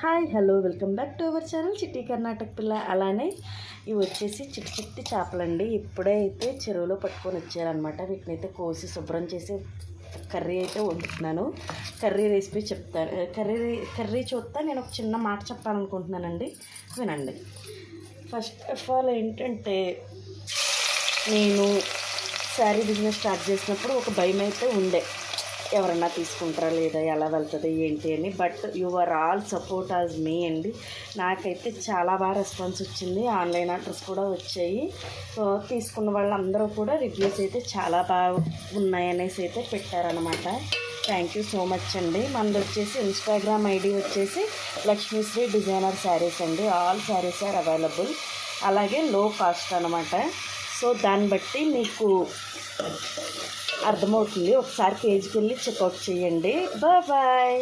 Hi hello welcome back to our channel చిట్టి కర్ణాటక పిల్ల. అలానే ఇవి వచ్చేసి చిట్టి చిట్టి చేపలండి. ఇప్పుడే అయితే చెరువులో పట్టుకొని వచ్చారనమాట. వీటిని అయితే కోసి శుభ్రం చేసి కర్రీ అయితే వండుతున్నాను. కర్రీ రెసిపీ చెప్తాను. కర్రీ చూస్తా నేను ఒక చిన్న మాట చెప్పాలనుకుంటున్నానండి, వినండి. ఫస్ట్ ఆఫ్ ఆల్ ఏంటంటే, నేను శారీ బిజినెస్ స్టార్ట్ చేసినప్పుడు ఒక భయం అయితే ఉండే, ఎవరన్నా తీసుకుంటారా లేదా, ఎలా వెళ్తుంది ఏంటి అని. But you are all support as me అండి. నాకైతే చాలా బాగా రెస్పాన్స్ వచ్చింది. ఆన్లైన్ ఆర్డర్స్ కూడా వచ్చాయి. తీసుకున్న వాళ్ళందరూ కూడా రివ్యూస్ అయితే చాలా బాగా ఉన్నాయనేసి అయితే పెట్టారనమాట. థ్యాంక్ యూ సో మచ్ అండి. మనది వచ్చేసి ఇన్స్టాగ్రామ్ ఐడి వచ్చేసి లక్ష్మీశ్రీ డిజైనర్ శారీస్ అండి. All saris are available. అలాగే లో కాస్ట్ అనమాట. సో దాన్ని బట్టి మీకు అర్థమవుతుంది. ఒకసారి పేజ్కి వెళ్ళి చెక్అవుట్ చేయండి. బాయ్.